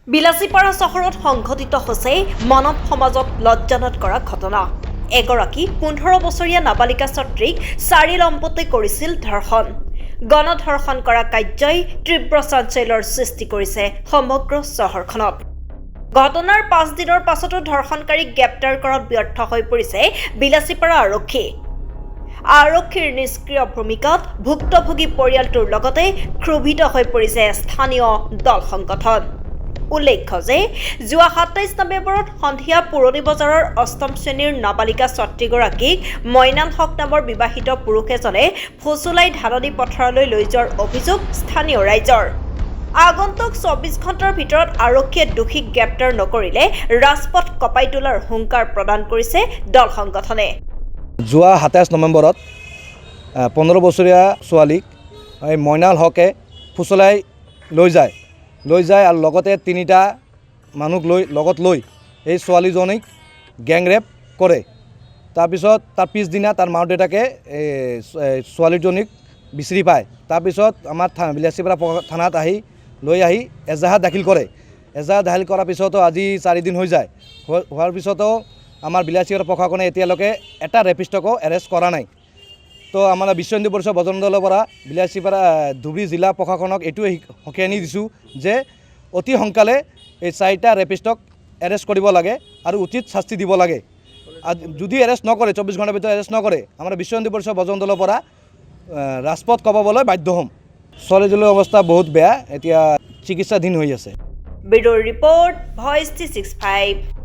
বিলাসীপাৰা চহৰত সংঘটিত হৈছে মানৱ সমাজত লজ্জানত কৰা ঘটনা। এগৰাকী 15 বছৰীয়া নাবালিকা ছাত্ৰীক চাৰিলম্বতে কৰিছিল ধৰ্ষণ। গণধৰ্ষণ কৰা কাৰ্যই তীব্ৰ চাঞ্চল্যৰ সৃষ্টি কৰিছে সমগ্ৰ চহৰখনত। ঘটনাৰ 5 দিনৰ পাছতো ধৰ্ষণকাৰীক গ্ৰেপ্তাৰ কৰাত ব্যৰ্থ হৈ পৰিছে বিলাসীপাৰা আৰক্ষী। আৰক্ষীৰ নিষ্ক্ৰিয় ভূমিকাত ভুক্তভোগী পৰিয়ালটোৰ লগতে ক্ষোভিত হৈ পৰিছে স্থানীয় দল সংগঠন। উল্লেখ্য যে যোৱা 27 নৱেম্বৰত সন্ধিয়া পুৰণি বজাৰৰ 8ম শ্ৰেণীৰ নাবালিকা ছাত্ৰীগৰাকীক মইনাল হক নামৰ বিবাহিত পুৰুষ এজনে ফুচুলাই ধাননি পথাৰলৈ লৈ যোৱাৰ অভিযোগ স্থানীয় ৰাইজৰ। আগন্তুক 24 ঘণ্টাৰ ভিতৰত আৰক্ষীয়ে দোষীক গ্ৰেপ্তাৰ নকৰিলে ৰাজপথ কঁপাই তোলাৰ হুংকাৰ প্ৰদান কৰিছে দল সংগঠনে। যোৱা 27 নৱেম্বৰত 15 বছৰীয়া ছোৱালীক মইনাল হকে ফুচলাই লৈ যায় আৰু লগতে 3টা মানুহ লগত লৈ এই ছোৱালীজনীক গেং ৰেপ কৰে। তাৰপিছত তাৰ পিছদিনা তাৰ মাক দেউতাকে ছোৱালীজনীক বিচাৰি পায়। তাৰপিছত আমাৰ বিলাসীপাৰা থানাত লৈ আহি এজাহাৰ দাখিল কৰে। এজাহাৰ দাখিল কৰাৰ পিছতো আজি 4 দিন হৈ যায়। হোৱাৰ পিছতো আমাৰ বিলাসীপাৰা প্ৰশাসনে এতিয়ালৈকে এটা ৰেপিষ্টকো এৰেষ্ট কৰা নাই। তো আমাৰ বিশ্ব হিন্দু পৰিষদ বজৰং দলৰ পৰা বিলাসীপাৰা ধুবুৰী জিলা প্ৰশাসনক এইটোৱে সকিয়ানি দিছোঁ যে অতি সোনকালে এই 4টা ৰেপিষ্টক এৰেষ্ট কৰিব লাগে আৰু উচিত শাস্তি দিব লাগে। যদি এৰেষ্ট নকৰে 24 ঘণ্টাৰ ভিতৰত এৰেষ্ট নকৰে আমাৰ বিশ্ব হিন্দু পৰিষদ বজৰং দলৰ পৰা ৰাজপথ কঁপাবলৈ বাধ্য হ'ম। ছোৱালীজনীৰ অৱস্থা বহুত বেয়া, এতিয়া চিকিৎসাধীন হৈ আছে। Bureau report, voice 365।